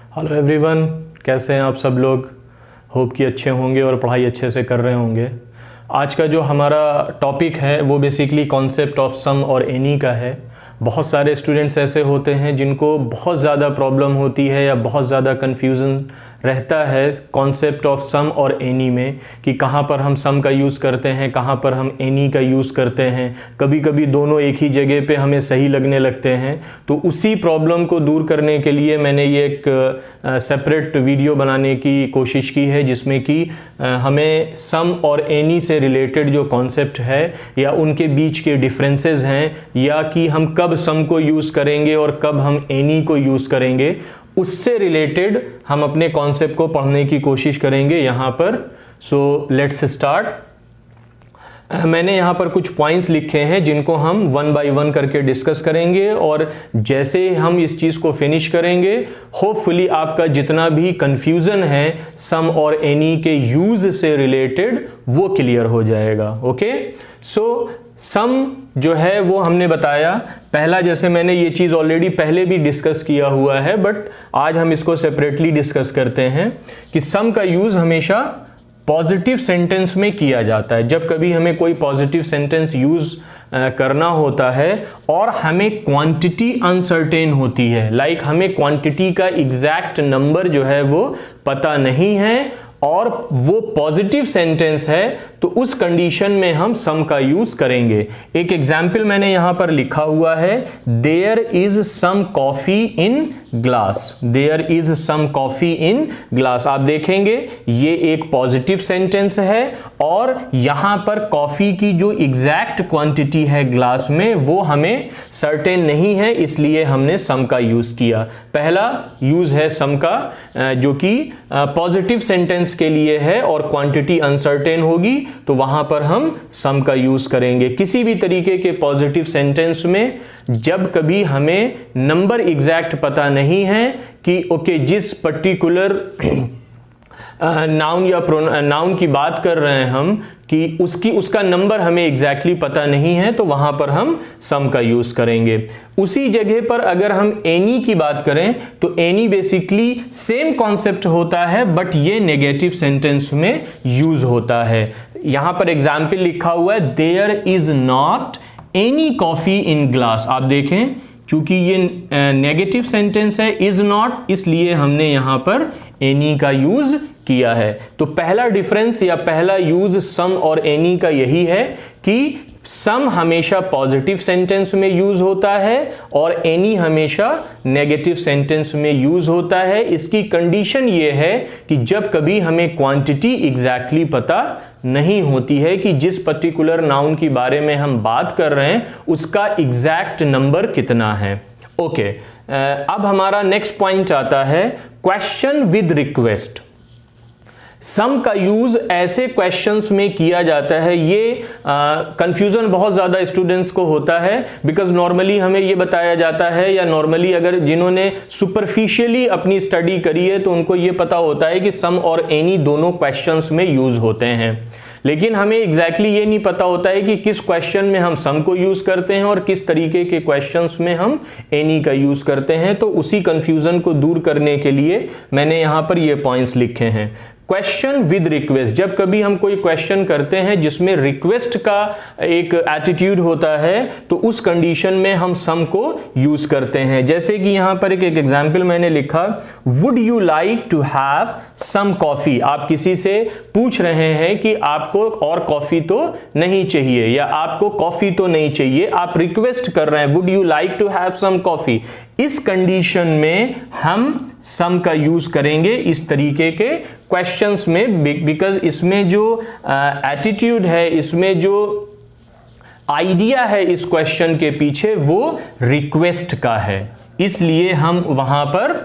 Hello everyone, कैसे हैं आप सब लोग। होप कि अच्छे होंगे और पढ़ाई अच्छे से कर रहे होंगे। आज का जो हमारा टॉपिक है वो बेसिकली कॉन्सेप्ट ऑफ सम और एनी का है। बहुत सारे स्टूडेंट्स ऐसे होते हैं जिनको बहुत ज़्यादा प्रॉब्लम होती है या बहुत ज़्यादा कन्फ्यूज़न रहता है कॉन्सेप्ट ऑफ सम और एनी में कि कहाँ पर हम सम का यूज़ करते हैं, कहाँ पर हम एनी का यूज़ करते हैं। कभी कभी दोनों एक ही जगह पे हमें सही लगने लगते हैं। तो उसी प्रॉब्लम को दूर करने के लिए मैंने ये एक सेपरेट वीडियो बनाने की कोशिश की है, जिसमें कि हमें सम और एनी से रिलेटेड जो कॉन्सेप्ट है या उनके बीच के डिफरेंसेस हैं, या कि हम कब सम को यूज़ करेंगे और कब हम एनी को यूज़ करेंगे, उससे रिलेटेड हम अपने कॉन्सेप्ट को पढ़ने की कोशिश करेंगे यहाँ पर। So let's start. मैंने यहाँ पर कुछ पॉइंट्स लिखे हैं जिनको हम वन बाय वन करके डिस्कस करेंगे, और जैसे हम इस चीज़ को फिनिश करेंगे होपफुली आपका जितना भी कंफ्यूजन है सम और एनी के यूज़ से रिलेटेड वो क्लियर हो जाएगा। ओके, सो सम जो है वो हमने बताया पहला, जैसे मैंने ये चीज़ ऑलरेडी पहले भी डिस्कस किया हुआ है, बट आज हम इसको सेपरेटली डिस्कस करते हैं कि सम का यूज़ हमेशा पॉजिटिव सेंटेंस में किया जाता है। जब कभी हमें कोई पॉजिटिव सेंटेंस यूज़ करना होता है और हमें क्वांटिटी अनसर्टेन होती है, लाइक हमें क्वांटिटी का एग्जैक्ट नंबर जो है वो पता नहीं है और वो पॉजिटिव सेंटेंस है, तो उस कंडीशन में हम सम का यूज करेंगे। एक एग्जाम्पल मैंने यहां पर लिखा हुआ है, there is some coffee in glass. There is some coffee in glass. आप देखेंगे ये एक पॉजिटिव सेंटेंस है और यहां पर कॉफी की जो एग्जैक्ट क्वांटिटी है ग्लास में वो हमें सर्टेन नहीं है, इसलिए हमने सम का यूज किया। पहला यूज है सम का जो कि पॉजिटिव सेंटेंस के लिए है और क्वांटिटी अनसर्टेन होगी, तो वहां पर हम सम का यूज करेंगे। किसी भी तरीके के पॉजिटिव सेंटेंस में जब कभी हमें नंबर एग्जैक्ट पता नहीं है कि ओके जिस पर्टिकुलर नाउन या नाउन की बात कर रहे हैं हम कि उसका नंबर हमें एग्जैक्टली पता नहीं है, तो वहां पर हम सम का यूज करेंगे। उसी जगह पर अगर हम एनी की बात करें तो एनी बेसिकली सेम कॉन्सेप्ट होता है, बट ये नेगेटिव सेंटेंस में यूज होता है। यहां पर एग्जाम्पल लिखा हुआ है, there is not any coffee in glass. आप देखें चूंकि ये नेगेटिव सेंटेंस है, इज नॉट, इसलिए हमने यहां पर एनी का यूज किया है। तो पहला डिफरेंस या पहला यूज सम और एनी का यही है कि सम हमेशा पॉजिटिव सेंटेंस में यूज होता है और एनी हमेशा नेगेटिव सेंटेंस में यूज होता है। इसकी कंडीशन ये है कि जब कभी हमें क्वांटिटी एग्जैक्टली पता नहीं होती है कि जिस पर्टिकुलर नाउन के बारे में हम बात कर रहे हैं उसका एग्जैक्ट नंबर कितना है। ओके, अब हमारा नेक्स्ट पॉइंट आता है क्वेश्चन विद रिक्वेस्ट। सम का यूज ऐसे क्वेश्चंस में किया जाता है, ये कंफ्यूजन बहुत ज्यादा स्टूडेंट्स को होता है, बिकॉज नॉर्मली हमें ये बताया जाता है, या नॉर्मली अगर जिन्होंने सुपरफिशियली अपनी स्टडी करी है तो उनको ये पता होता है कि सम और एनी दोनों क्वेश्चंस में यूज होते हैं, लेकिन हमें एग्जैक्टली ये नहीं पता होता है कि किस क्वेश्चन में हम सम को यूज करते हैं और किस तरीके के क्वेश्चंस में हम एनी का यूज करते हैं। तो उसी कंफ्यूजन को दूर करने के लिए मैंने यहां पर ये पॉइंट्स लिखे हैं। क्वेश्चन विद रिक्वेस्ट, जब कभी हम कोई क्वेश्चन करते हैं जिसमें रिक्वेस्ट का एक एटीट्यूड होता है तो उस कंडीशन में हम सम को यूज करते हैं। जैसे कि यहां पर एक एग्जांपल मैंने लिखा, would you like to have some coffee. आप किसी से पूछ रहे हैं कि आपको और कॉफी तो नहीं चाहिए या आपको कॉफी तो नहीं चाहिए, आप रिक्वेस्ट कर रहे हैं would you like to have some coffee. इस कंडीशन में हम सम का यूज करेंगे इस तरीके के क्वेश्चंस में, बिकॉज इसमें जो एटीट्यूड है, इसमें जो आइडिया है इस क्वेश्चन के पीछे वो रिक्वेस्ट का है, इसलिए हम वहां पर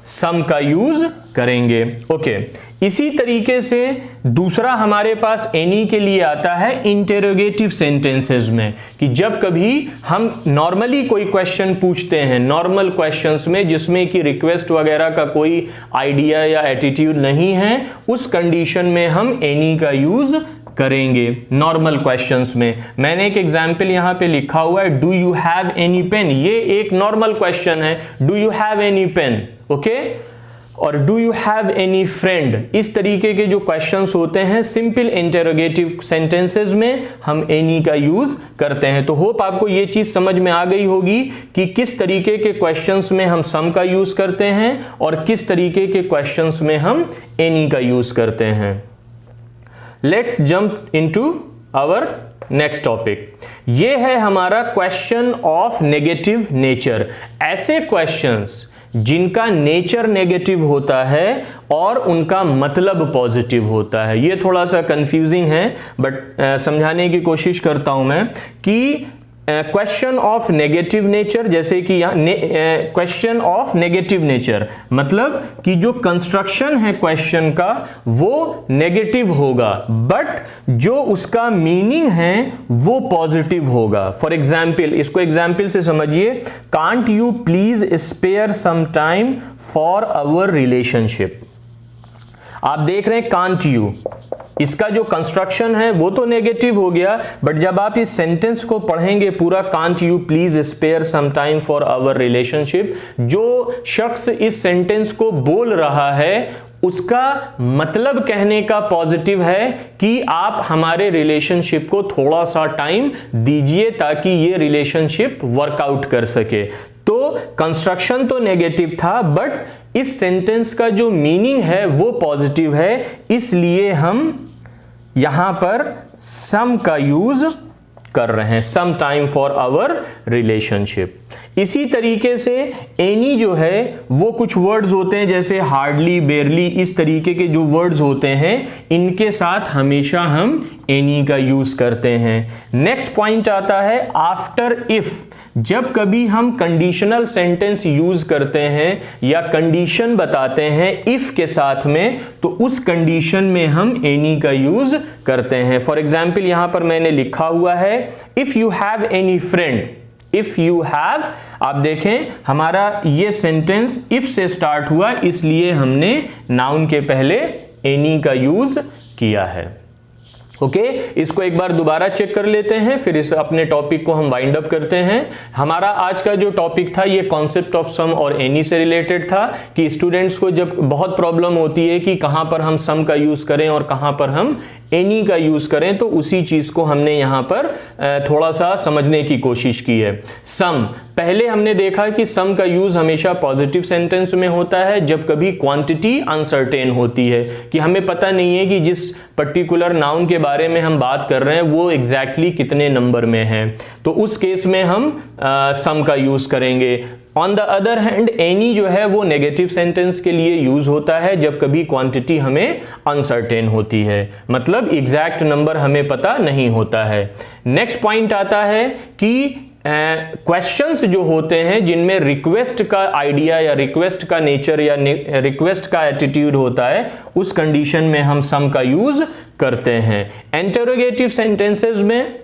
सम का यूज करेंगे। ओके, इसी तरीके से दूसरा हमारे पास एनी के लिए आता है इंटेरोगेटिव सेंटेंसेस में, कि जब कभी हम नॉर्मली कोई क्वेश्चन पूछते हैं, नॉर्मल क्वेश्चंस में जिसमें कि रिक्वेस्ट वगैरह का कोई आइडिया या एटीट्यूड नहीं है, उस कंडीशन में हम एनी का यूज करेंगे नॉर्मल क्वेश्चंस में। मैंने एक एग्जांपल यहां पे लिखा हुआ है, do you have any pain. ये एक नॉर्मल क्वेश्चन है, do you have any pain. Okay, और do you have any friend, इस तरीके के जो क्वेश्चंस होते हैं सिंपल इंटेरोगेटिव सेंटेंसेस में हम एनी का यूज करते हैं। तो होप आपको ये चीज समझ में आ गई होगी कि किस तरीके के क्वेश्चंस में हम सम का यूज करते हैं और किस तरीके के क्वेश्चंस में हम एनी का यूज करते हैं। Let's jump into our next topic. ये है हमारा क्वेश्चन ऑफ नेगेटिव नेचर। ऐसे क्वेश्चंस जिनका नेचर नेगेटिव होता है और उनका मतलब पॉजिटिव होता है। ये थोड़ा सा कंफ्यूजिंग है बट समझाने की कोशिश करता हूं मैं कि क्वेश्चन ऑफ नेगेटिव नेचर, जैसे कि क्वेश्चन ऑफ नेगेटिव नेचर मतलब कि जो कंस्ट्रक्शन है क्वेश्चन का वो नेगेटिव होगा बट जो उसका मीनिंग है वो पॉजिटिव होगा। फॉर एग्जाम्पल, इसको एग्जाम्पल से समझिए, can't you please spare some time for our relationship. आप देख रहे हैं कांट यू, इसका जो कंस्ट्रक्शन है वो तो नेगेटिव हो गया बट जब आप इस सेंटेंस को पढ़ेंगे पूरा, can't you please spare some time for our relationship, जो शख्स इस सेंटेंस को बोल रहा है उसका मतलब कहने का पॉजिटिव है कि आप हमारे रिलेशनशिप को थोड़ा सा टाइम दीजिए ताकि ये रिलेशनशिप वर्कआउट कर सके। तो कंस्ट्रक्शन तो नेगेटिव था बट इस सेंटेंस का जो मीनिंग है वो पॉजिटिव है, इसलिए हम यहां पर सम का यूज कर रहे हैं, some time for our relationship. इसी तरीके से एनी जो है वो कुछ वर्ड्स होते हैं जैसे हार्डली, बेयरली, इस तरीके के जो वर्ड्स होते हैं इनके साथ हमेशा हम एनी का यूज करते हैं। नेक्स्ट पॉइंट आता है आफ्टर इफ। जब कभी हम कंडीशनल सेंटेंस यूज करते हैं या कंडीशन बताते हैं इफ के साथ में, तो उस कंडीशन में हम एनी का यूज करते हैं। फॉर एग्जाम्पल यहां पर मैंने लिखा हुआ है if you have any friend, if you have, आप देखें हमारा ये सेंटेंस इफ से स्टार्ट हुआ इसलिए हमने नाउन के पहले एनी का यूज किया है। ओके, इसको एक बार दोबारा चेक कर लेते हैं, फिर इस अपने टॉपिक को हम वाइंड अप करते हैं। हमारा आज का जो टॉपिक था ये कॉन्सेप्ट ऑफ सम और एनी से रिलेटेड था कि स्टूडेंट्स को जब बहुत प्रॉब्लम होती है कि कहां पर हम सम का यूज करें और कहां पर हम एनी का यूज करें, तो उसी चीज को हमने यहां पर थोड़ा सा समझने की कोशिश की है। सम, पहले हमने देखा कि सम का यूज हमेशा पॉजिटिव सेंटेंस में होता है जब कभी क्वांटिटी अनसर्टेन होती है, कि हमें पता नहीं है कि जिस पर्टिकुलर नाउन के बारे में हम बात कर रहे हैं वो एग्जैक्टली कितने नंबर में है, तो उस केस में हम सम का यूज करेंगे। On the other hand any जो है वो नेगेटिव सेंटेंस के लिए यूज होता है जब कभी क्वांटिटी हमें अनसर्टेन होती है, मतलब एग्जैक्ट नंबर हमें पता नहीं होता है। नेक्स्ट पॉइंट आता है कि क्वेश्चंस जो होते हैं जिनमें रिक्वेस्ट का आइडिया या रिक्वेस्ट का नेचर या रिक्वेस्ट का एटीट्यूड होता है, उस कंडीशन में हम सम का यूज करते हैं। इंटरोगेटिव सेंटेंसेस में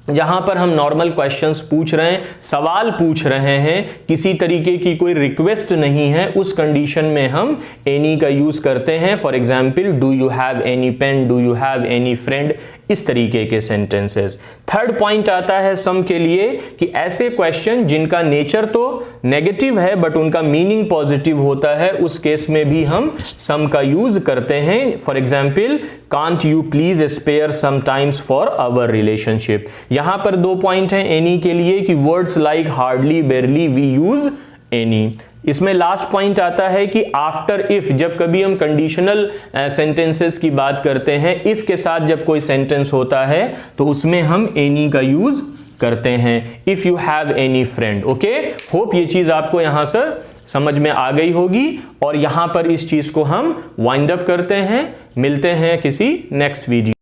जहां पर हम नॉर्मल क्वेश्चंस पूछ रहे हैं, सवाल पूछ रहे हैं, किसी तरीके की कोई रिक्वेस्ट नहीं है, उस कंडीशन में हम एनी का यूज करते हैं। For example, do you have any pen, do you have any friend, इस तरीके के सेंटेंसेस। थर्ड पॉइंट आता है सम के लिए कि ऐसे क्वेश्चन जिनका नेचर तो नेगेटिव है बट उनका मीनिंग पॉजिटिव होता है, उस केस में भी हम सम का यूज करते हैं। For example, can't you please spare some times for our relationship. यहां पर दो पॉइंट हैं एनी के लिए कि words like hardly, barely, we use any. इसमें लास्ट पॉइंट आता है कि आफ्टर इफ, जब कभी हम कंडीशनल सेंटेंसेस की बात करते हैं, इफ के साथ जब कोई सेंटेंस होता है तो उसमें हम एनी का यूज करते हैं। If you have any friend. Okay, hope ये चीज आपको यहां से समझ में आ गई होगी और यहां पर इस चीज को हम वाइंड अप करते हैं। मिलते हैं किसी नेक्स्ट वीडियो